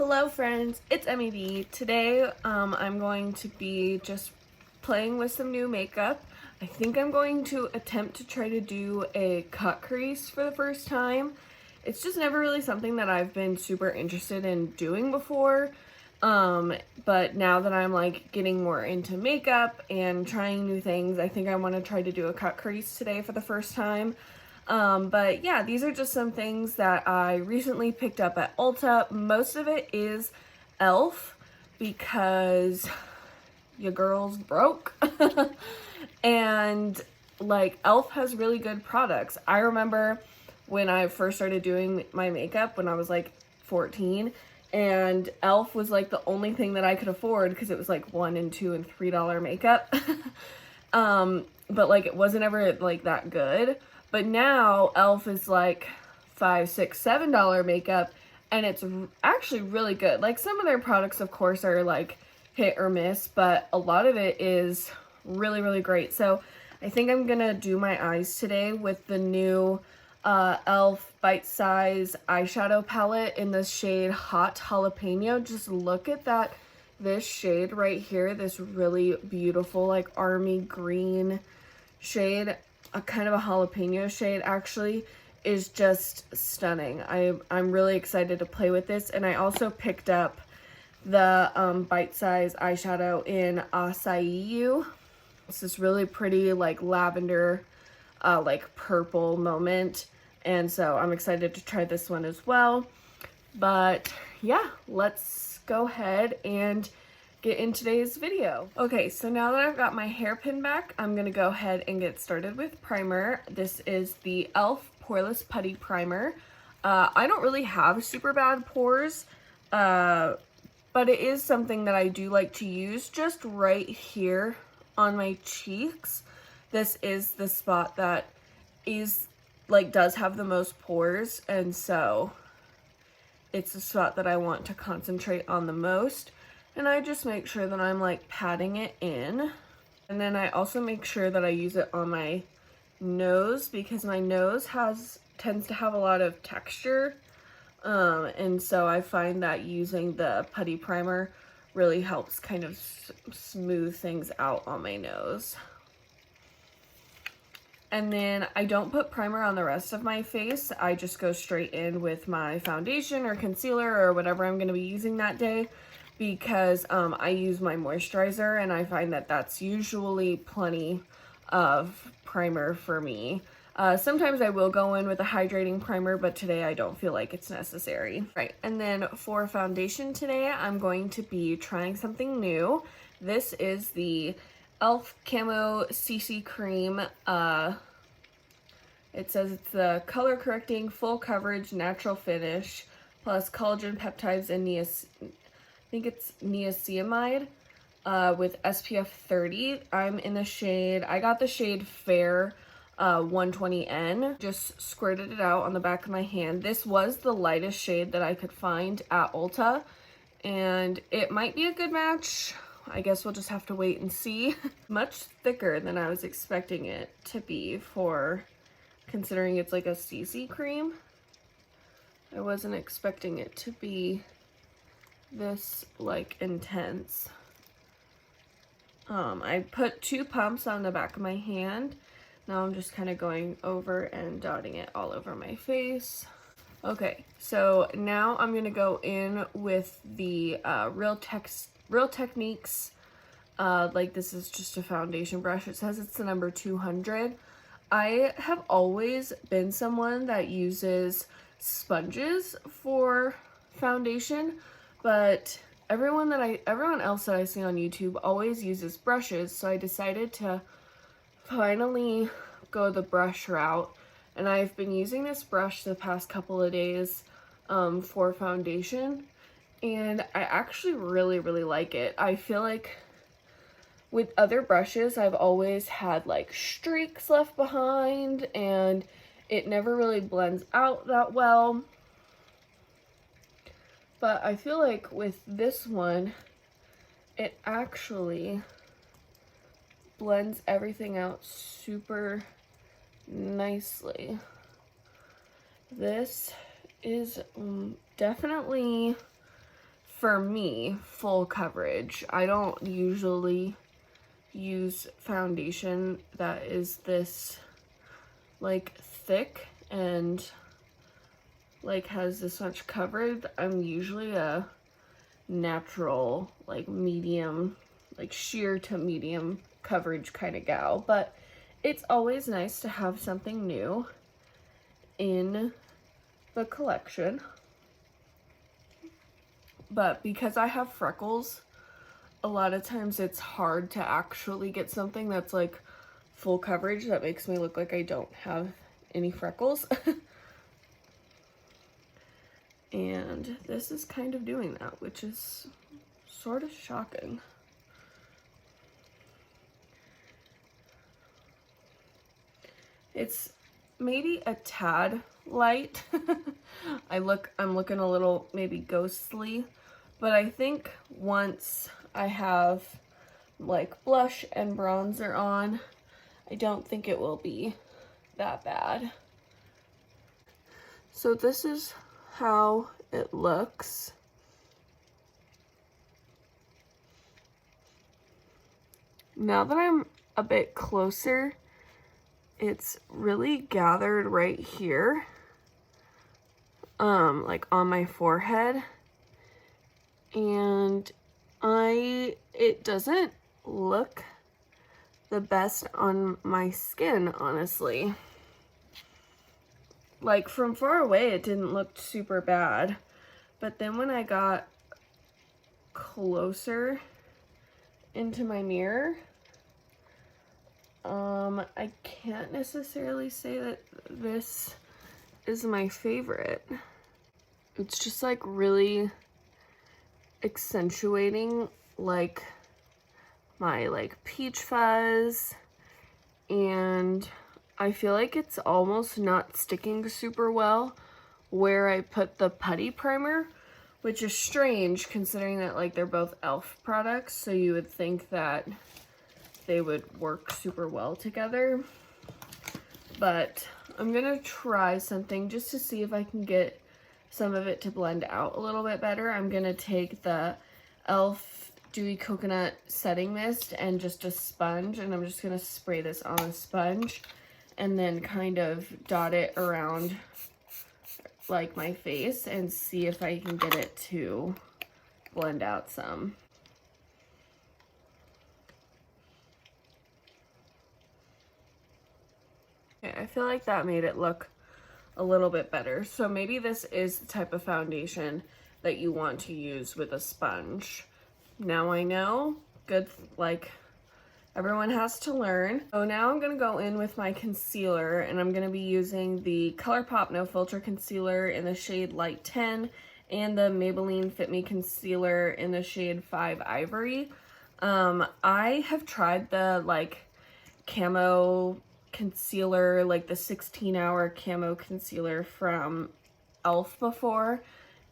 Hello friends, it's Emmy B. Today I'm going to be just playing with some new makeup. I think I'm going to attempt to try to do a cut crease for the first time. It's just never really something that I've been super interested in doing before. But now that I'm like getting more into makeup and trying new things, I think I want to try to do a cut crease today for the first time. But yeah, these are just some things that I recently picked up at Ulta. Most of it is elf because your girl's broke. And like elf has really good products. I remember when I first started doing my makeup when I was like 14, and elf was like the only thing that I could afford because it was like $1 and $2 and $3 makeup. But like it wasn't ever like that good. But now elf is like $5, $6, $7 makeup, and it's actually really good. Like some of their products of course are like hit or miss, but a lot of it is really great. So I think I'm gonna do my eyes today with the new elf bite size eyeshadow palette in the shade Hot Jalapeno. Just look at that, this shade right here, this really beautiful like army green shade, a kind of a jalapeno shade actually, is just stunning. I'm really excited to play with this. And I also picked up the bite size eyeshadow in Acai You. It's this really pretty like lavender like purple moment, and so I'm excited to try this one as well. But yeah, let's go ahead and get in today's video. Okay, so now that I've got my hairpin back, I'm gonna go ahead and get started with primer. This is the elf Poreless Putty Primer. I don't really have super bad pores, but it is something that I do like to use just right here on my cheeks. This is the spot that is like does have the most pores, and so it's the spot that I want to concentrate on the most. And I just make sure that I'm like patting it in. And then I also make sure that I use it on my nose because my nose tends to have a lot of texture. And so I find that using the putty primer really helps kind of smooth things out on my nose. And then I don't put primer on the rest of my face. I just go straight in with my foundation or concealer or whatever I'm going to be using that day, because I use my moisturizer and I find that that's usually plenty of primer for me. Sometimes I will go in with a hydrating primer, but today I don't feel like it's necessary. Right, and then for foundation today, I'm going to be trying something new. This is the elf Camo CC Cream. It says it's the color correcting, full coverage, natural finish, plus collagen peptides and I think it's niacinamide with SPF 30. I'm in the shade, I got the shade Fair 120N. Just squirted it out on the back of my hand. This was the lightest shade that I could find at Ulta, and it might be a good match. I guess we'll just have to wait and see. Much thicker than I was expecting it to be, for considering it's like a CC cream. I wasn't expecting it to be this like intense. I put 2 pumps on the back of my hand. Now I'm just kind of going over and dotting it all over my face. Okay, so now I'm gonna go in with the Real Techniques. Like this is just a foundation brush. It says it's the number 200. I have always been someone that uses sponges for foundation, but everyone else that I see on YouTube always uses brushes, so I decided to finally go the brush route. And I've been using this brush the past couple of days for foundation, and I actually really like it. I feel like with other brushes I've always had like streaks left behind and it never really blends out that well. But I feel like with this one, it actually blends everything out super nicely. This is definitely for me, full coverage. I don't usually use foundation that is this like thick and like has this much coverage. I'm usually a natural like medium, like sheer to medium coverage kind of gal, but it's always nice to have something new in the collection. But because I have freckles, a lot of times it's hard to actually get something that's like full coverage that makes me look like I don't have any freckles. And this is kind of doing that, which is sort of shocking. It's maybe a tad light. I'm looking a little maybe ghostly, but I think once I have like blush and bronzer on, I don't think it will be that bad. So this is how it looks. Now that I'm a bit closer, it's really gathered right here, like on my forehead, and it doesn't look the best on my skin, honestly. Like from far away, it didn't look super bad, but then when I got closer into my mirror, I can't necessarily say that this is my favorite. It's just like really accentuating like my like peach fuzz, and I feel like it's almost not sticking super well where I put the putty primer, which is strange considering that like they're both e.l.f. products, so you would think that they would work super well together. But I'm gonna try something just to see if I can get some of it to blend out a little bit better. I'm gonna take the e.l.f. Dewy Coconut Setting Mist and just a sponge, and I'm just gonna spray this on a sponge and then kind of dot it around like my face and see if I can get it to blend out some. Okay, I feel like that made it look a little bit better. So maybe this is the type of foundation that you want to use with a sponge. Now I know, good, like everyone has to learn. So now I'm gonna go in with my concealer, and I'm gonna be using the ColourPop No Filter Concealer in the shade Light 10 and the Maybelline Fit Me Concealer in the shade 5 Ivory. I have tried the like camo concealer, like the 16-hour camo concealer from e.l.f. before,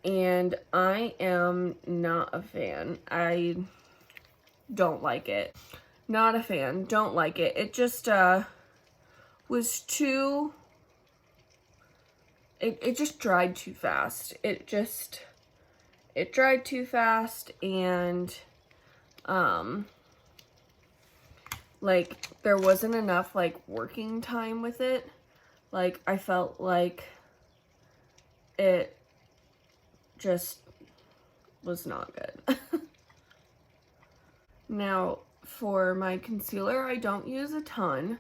and I am not a fan. I don't like it. Not a fan. Don't like it. It just was too... It just dried too fast. It dried too fast, and like there wasn't enough like working time with it. Like I felt like it just was not good. Now for my concealer, I don't use a ton.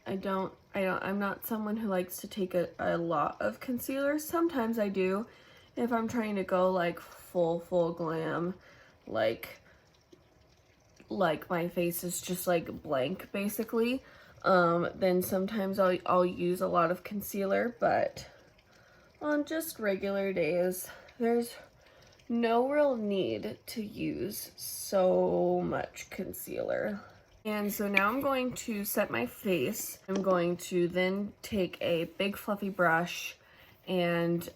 I'm not someone who likes to take a lot of concealer. Sometimes I do if I'm trying to go like full glam, like my face is just like blank basically. Then sometimes I'll use a lot of concealer, but on just regular days, there's no real need to use so much concealer. And so now I'm going to set my face. I'm going to then take a big fluffy brush and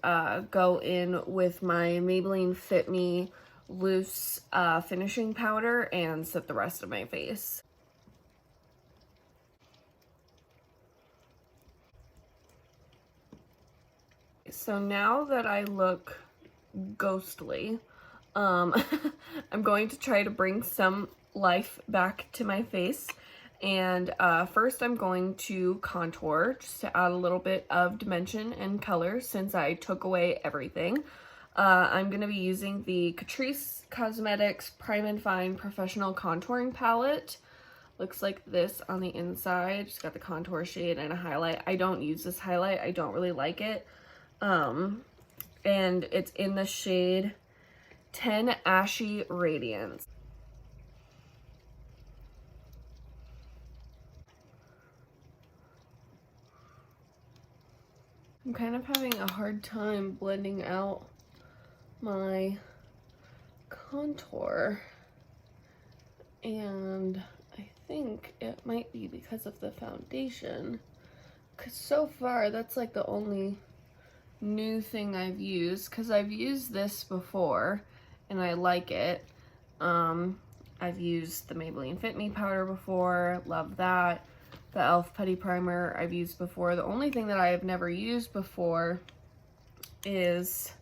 go in with my Maybelline Fit Me loose finishing powder and set the rest of my face. So now that I look ghostly, Um, I'm going to try to bring some life back to my face. And first I'm going to contour just to add a little bit of dimension and color since I took away everything. I'm going to be using the Crease Cosmetics Prime and Fine Professional Contouring Palette. Looks like this on the inside. Just got the contour shade and a highlight. I don't use this highlight. I don't really like it. And it's in the shade 10 Ashy Radiance. I'm kind of having a hard time blending out my contour, and I think it might be because of the foundation, because so far that's like the only new thing I've used, because I've used this before and I like it. I've used the Maybelline Fit Me powder before, love that. The e.l.f. putty primer I've used before. The only thing that I have never used before is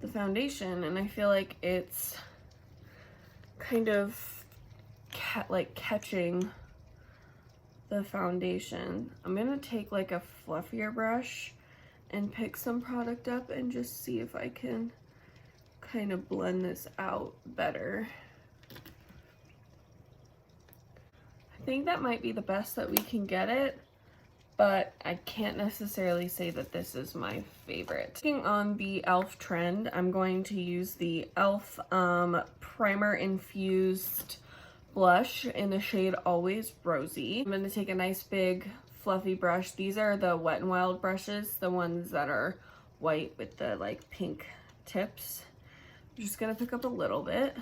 the foundation, and I feel like it's kind of like catching the foundation. I'm gonna take like a fluffier brush and pick some product up and just see if I can kind of blend this out better. I think that might be the best that we can get it, but I can't necessarily say that this is my favorite. Sticking on the e.l.f. trend, I'm going to use the e.l.f. Primer Infused Blush in the shade Always Rosy. I'm going to take a nice big fluffy brush. These are the Wet n Wild brushes, the ones that are white with the like pink tips. I'm just going to pick up a little bit,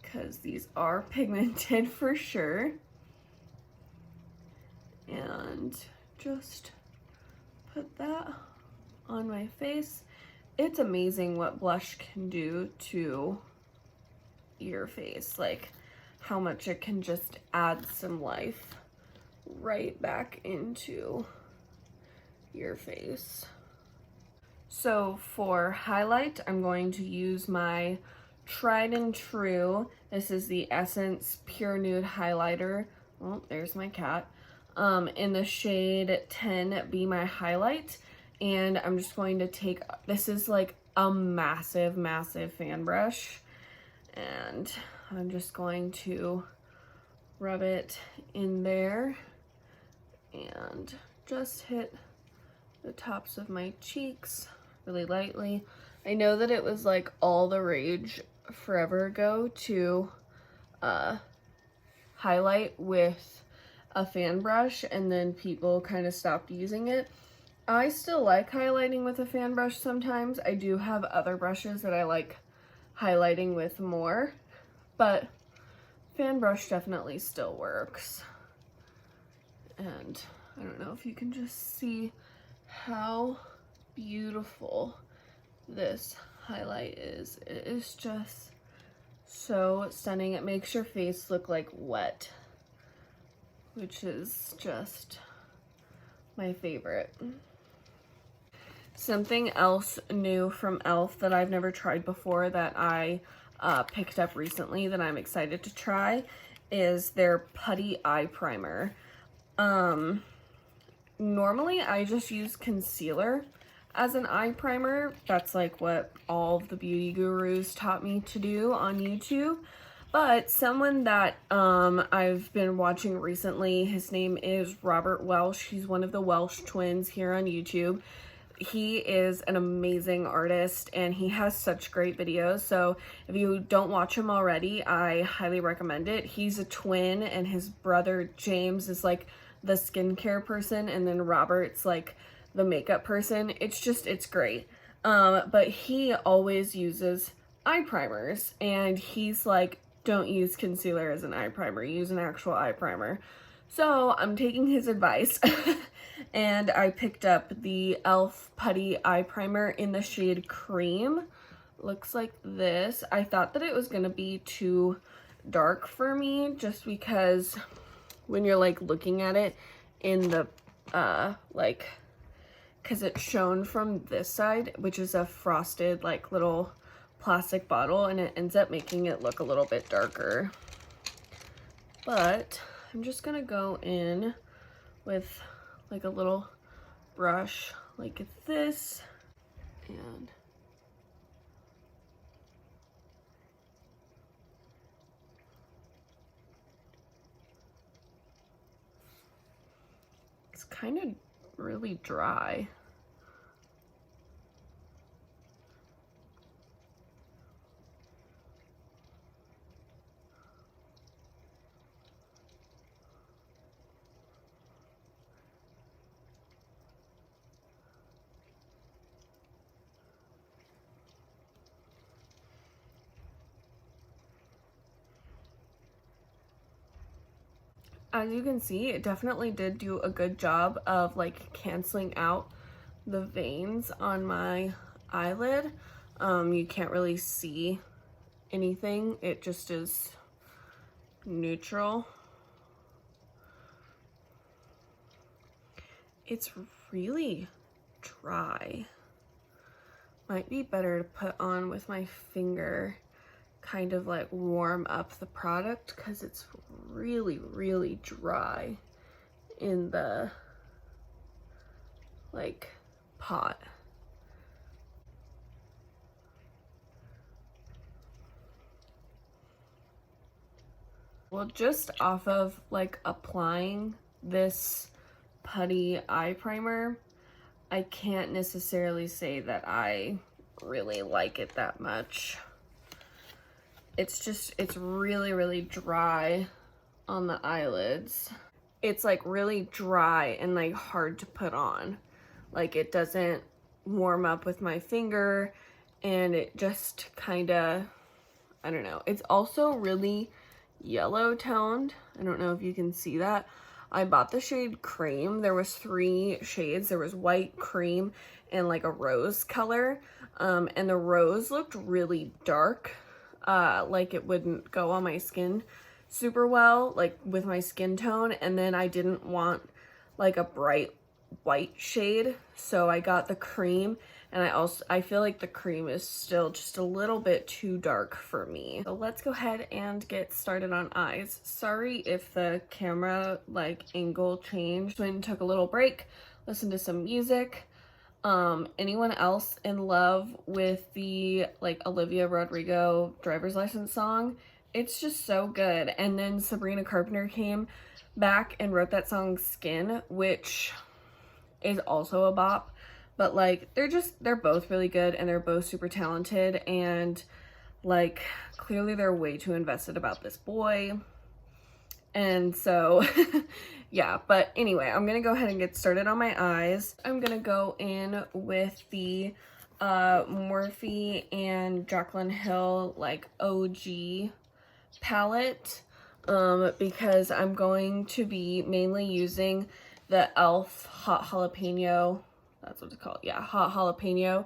because these are pigmented for sure, and just put that on my face. It's amazing what blush can do to your face, like how much it can just add some life right back into your face. So for highlight, I'm going to use my tried and true. This is the Essence Pure Nude Highlighter. Oh, there's my cat. In the shade 10 Be My Highlight. And I'm just going to take, this is like a massive, massive fan brush. And I'm just going to rub it in there and just hit the tops of my cheeks really lightly. I know that it was like all the rage forever ago to highlight with a fan brush, and then people kind of stopped using it. I still like highlighting with a fan brush sometimes. I do have other brushes that I like highlighting with more, but fan brush definitely still works. And I don't know if you can just see how beautiful this highlight is. It is just so stunning. It makes your face look like wet, which is just my favorite. Something else new from e.l.f. that I've never tried before that I picked up recently that I'm excited to try is their putty eye primer. Normally I just use concealer as an eye primer. That's like what all of the beauty gurus taught me to do on YouTube. But someone that I've been watching recently, his name is Robert Welsh. He's one of the Welsh twins here on YouTube. He is an amazing artist and he has such great videos. So if you don't watch him already, I highly recommend it. He's a twin and his brother James is like the skincare person, and then Robert's like the makeup person. It's great. But he always uses eye primers, and he's like, don't use concealer as an eye primer, use an actual eye primer. So I'm taking his advice and I picked up the e.l.f. putty eye primer in the shade Cream. Looks like this. I thought that it was gonna be too dark for me, just because when you're like looking at it in the because it's shown from this side, which is a frosted like little plastic bottle, and it ends up making it look a little bit darker. But I'm just gonna go in with like a little brush like this, and it's kind of really dry. As you can see, it definitely did do a good job of like canceling out the veins on my eyelid. You can't really see anything. It just is neutral. It's really dry. Might be better to put on with my finger, kind of like warm up the product, because it's really dry in the like pot. Well, just off of like applying this putty eye primer, I can't necessarily say that I really like it that much. It's really dry on the eyelids. It's like really dry and like hard to put on. Like it doesn't warm up with my finger, and it just kind of, I don't know. It's also really yellow toned. I don't know if you can see that. I bought the shade Cream. There was 3 shades. There was white, cream, and like a rose color. And the rose looked really dark. Like it wouldn't go on my skin super well, like with my skin tone. And then I didn't want like a bright white shade, so I got the Cream. And I feel like the Cream is still just a little bit too dark for me. So let's go ahead and get started on eyes. Sorry if the camera like angle changed. Went and took a little break, listened to some music. Anyone else in love with the like Olivia Rodrigo driver's license song? It's just so good. And then Sabrina Carpenter came back and wrote that song Skin, which is also a bop. But like they're both really good, and they're both super talented, and like clearly they're way too invested about this boy. And so yeah, but anyway, I'm gonna go ahead and get started on my eyes. I'm gonna go in with the Morphe and Jaclyn Hill like OG palette, because I'm going to be mainly using the e.l.f. Hot Jalapeno, that's what it's called, yeah, Hot Jalapeno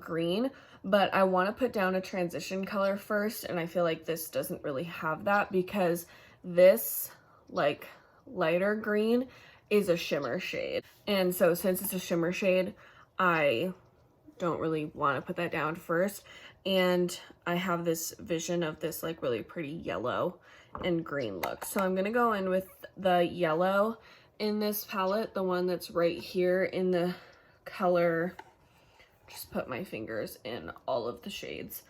green. But I want to put down a transition color first, and I feel like this doesn't really have that, because this like lighter green is a shimmer shade. And so since it's a shimmer shade, I don't really want to put that down first. And I have this vision of this like really pretty yellow and green look. So I'm gonna go in with the yellow in this palette, the one that's right here in the color, just put my fingers in all of the shades,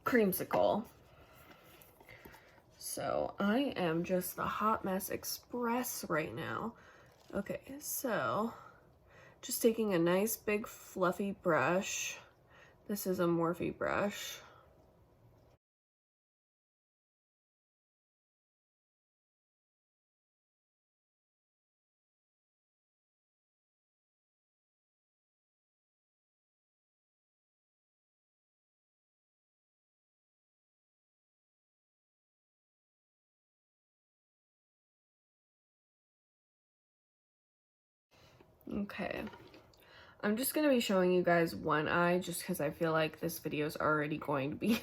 Creamsicle. So I am just the Hot Mess Express right now. Okay, so just taking a nice big fluffy brush. This is a Morphe brush. Okay, I'm just going to be showing you guys one eye just because I feel like this video is already going to be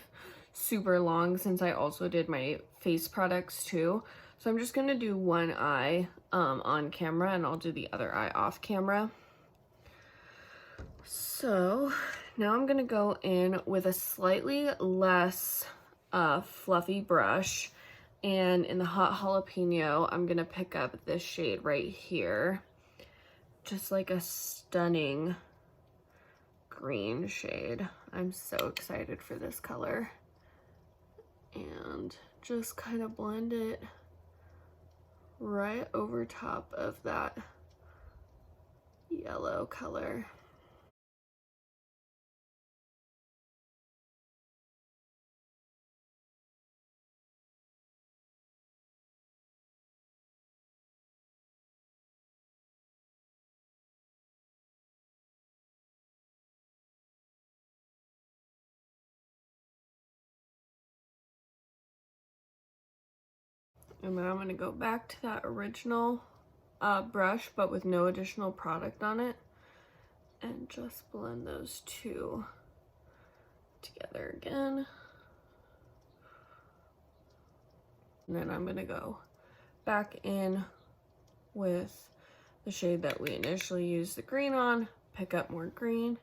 super long, since I also did my face products too. So I'm just going to do one eye on camera, and I'll do the other eye off camera. So Now I'm gonna go in with a slightly less fluffy brush, and in the hot jalapeno, I'm gonna pick up this shade right here. Just like a stunning green shade. I'm so excited for this color. And just kind of blend it right over top of that yellow color. And then I'm gonna go back to that original brush, but with no additional product on it, and just blend those two together again. And then I'm gonna go back in with the shade that we initially used the green on, pick up more green,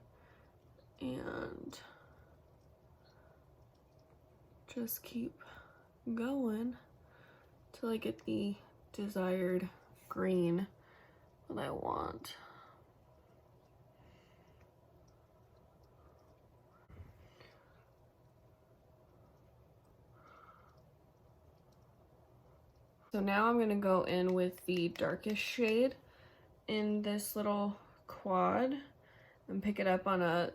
and just keep going till I get the desired green that I want. So now I'm gonna go in with the darkest shade in this little quad and pick it up on a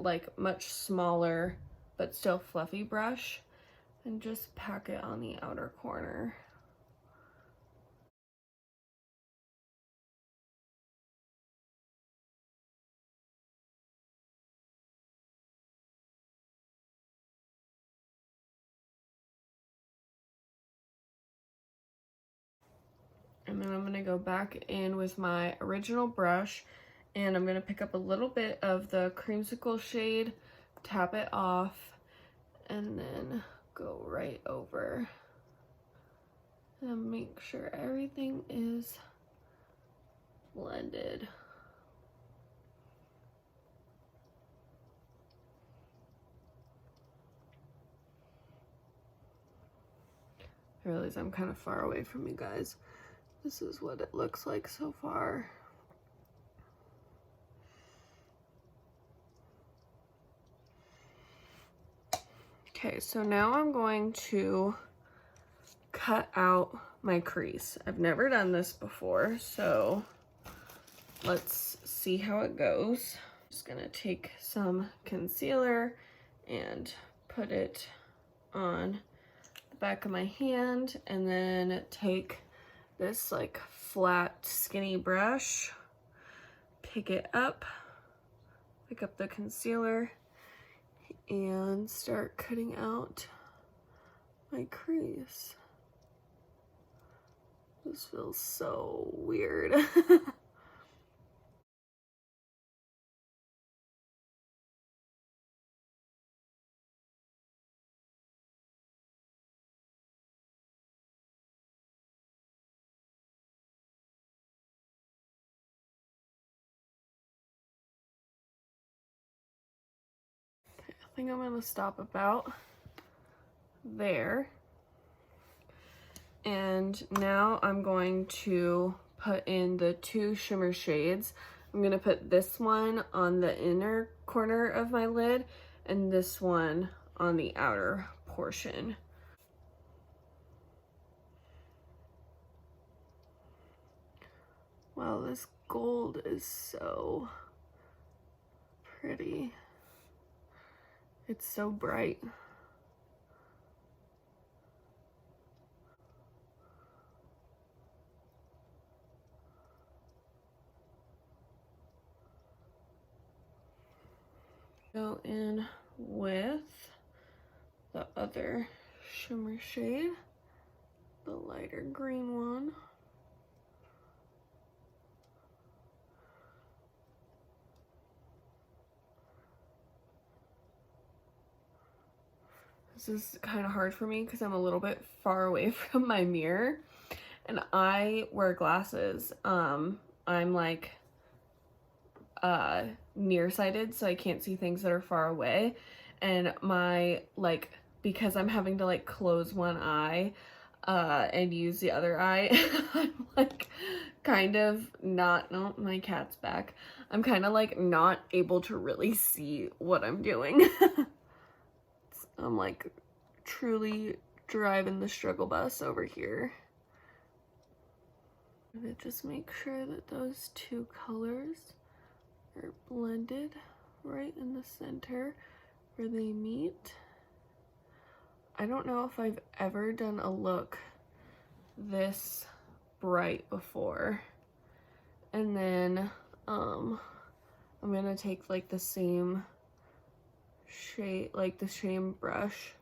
like much smaller but still fluffy brush and just pack it on the outer corner. And then I'm gonna go back in with my original brush, and I'm gonna pick up a little bit of the creamsicle shade, tap it off, and then go right over and make sure everything is blended. I realize I'm kind of far away from you guys. This is what it looks like so far. Okay, so now I'm going to cut out my crease. I've never done this before, so let's see how it goes. I'm just gonna take some concealer and put it on the back of my hand, and then take this like flat skinny brush, pick it up, pick up the concealer, and start cutting out my crease. This feels so weird. I think I'm gonna stop about there. And now I'm going to put in the two shimmer shades. I'm gonna put this one on the inner corner of my lid and this one on the outer portion. Wow, this gold is so pretty. It's so bright. Go in with the other shimmer shade, the lighter green one. This is kind of hard for me because I'm a little bit far away from my mirror and I wear glasses. I'm like nearsighted, so I can't see things that are far away. And my, like, because I'm having to like close one eye and use the other eye, I'm like kind of not, no, my cat's back. I'm kind of like not able to really see what I'm doing. I'm like truly driving the struggle bus over here. I'm gonna just make sure that those two colors are blended right in the center where they meet. I don't know if I've ever done a look this bright before. And then I'm gonna take like the same shade, like the same brush,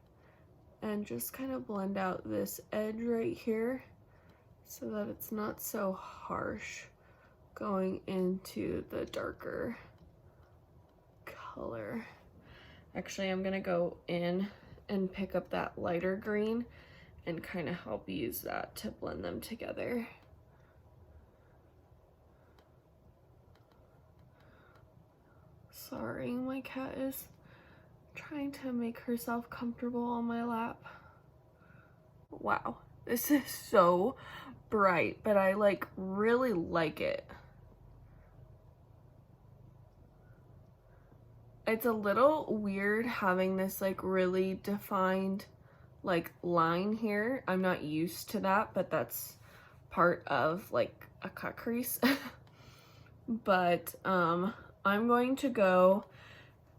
and just kind of blend out this edge right here so that it's not so harsh going into the darker color. Actually, I'm gonna go in and pick up that lighter green and kind of help use that to blend them together. Sorry, my cat is trying to make herself comfortable on my lap. Wow, this is so bright, but I like really like it. It's a little weird having this like really defined like line here. I'm not used to that, but that's part of like a cut crease. But I'm going to go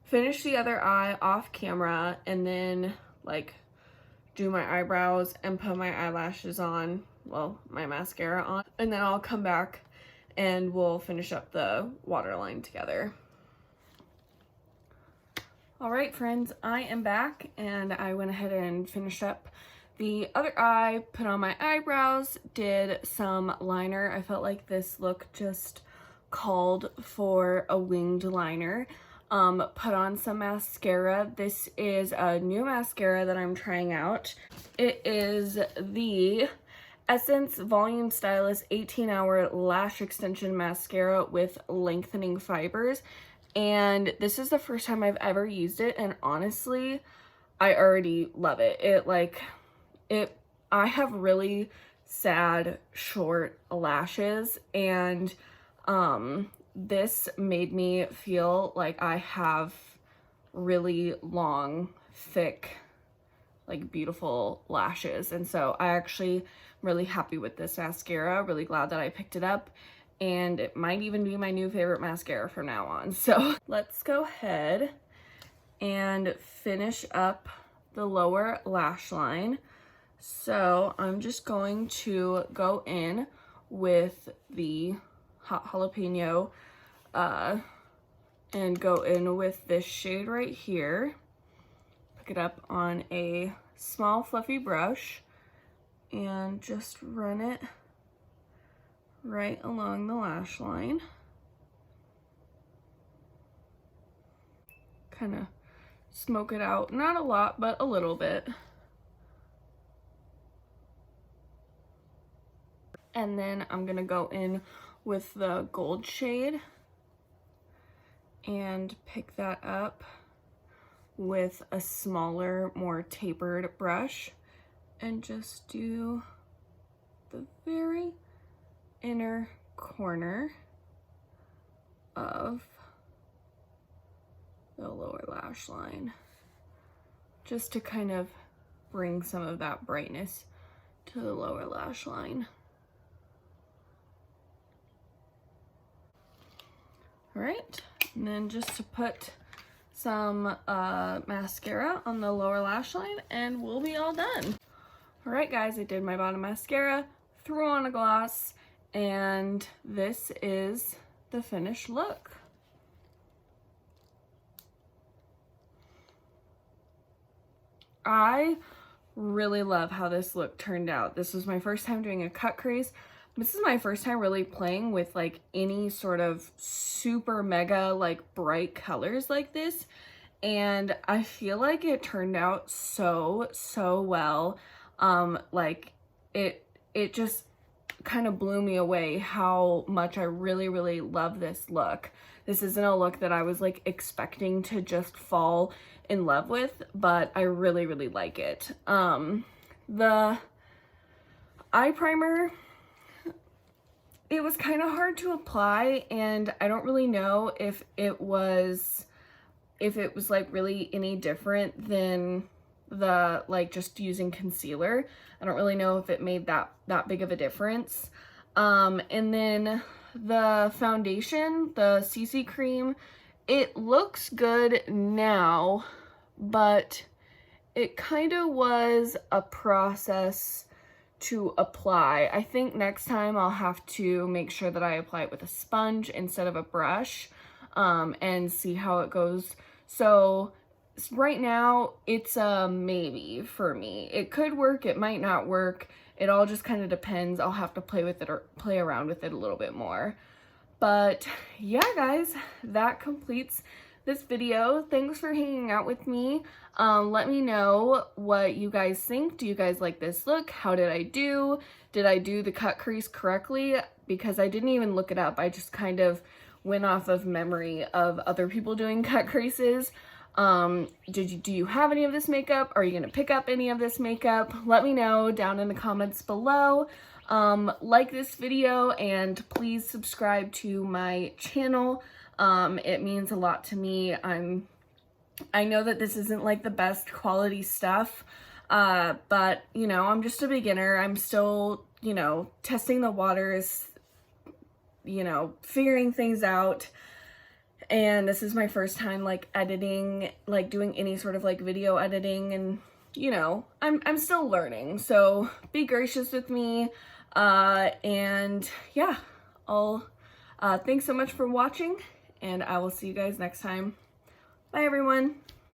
finish the other eye off camera and then like do my eyebrows and put my eyelashes on, well, my mascara on, and then I'll come back and we'll finish up the waterline together. All right, friends, I am back and I went ahead and finished up the other eye, put on my eyebrows, did some liner. I felt like this look just called for a winged liner. Put on some mascara. This is a new mascara that I'm trying out. It is the Essence Volume Stylist 18-Hour Lash Extension Mascara with Lengthening Fibers. And this is the first time I've ever used it, and honestly, I already love it. I have really sad short lashes, and this made me feel like I have really long, thick, like beautiful lashes. And so I actually am really happy with this mascara, really glad that I picked it up. And it might even be my new favorite mascara from now on. So let's go ahead and finish up the lower lash line. So I'm just going to go in with the Hot Jalapeno and go in with this shade right here. Pick it up on a small fluffy brush and just run it right along the lash line. Kind of smoke it out, not a lot, but a little bit. And then I'm gonna go in with the gold shade and pick that up with a smaller, more tapered brush and just do the very inner corner of the lower lash line, just to kind of bring some of that brightness to the lower lash line. All right, and then just to put some mascara on the lower lash line and we'll be all done. All right, guys, I did my bottom mascara, threw on a gloss, and this is the finished look. I really love how this look turned out. This was my first time doing a cut crease. This is my first time really playing with like any sort of super mega like bright colors like this. And I feel like it turned out so well. Like it just kind of blew me away how much I really love this look. this isn't a look that I was like expecting to just fall in love with, but I really, really like it. The eye primer, it was kind of hard to apply, and I don't really know if it was like really any different than the like just using concealer. I don't really know if it made that big of a difference. And then the foundation, the CC cream, it looks good now, but it kind of was a process to apply. I think next time I'll have to make sure that I apply it with a sponge instead of a brush, and see how it goes. So right now it's a maybe for me. It could work, it might not work. It all just kind of depends. I'll have to play with it or play around with it a little bit more. But yeah, guys, that completes this video. Thanks for hanging out with me. Let me know what you guys think. Do you guys like this look? How did I do? Did I do the cut crease correctly? Because I didn't even look it up. I just kind of went off of memory of other people doing cut creases. Do you have any of this makeup? Are you gonna pick up any of this makeup? Let me know down in the comments below. Like this video and please subscribe to my channel. It means a lot to me. I know that this isn't like the best quality stuff, but you know, I'm just a beginner. I'm still, you know, testing the waters, you know, figuring things out. And this is my first time like editing, like doing any sort of like video editing, and you know, I'm still learning. So be gracious with me. And yeah, thanks so much for watching, and I will see you guys next time. Bye everyone.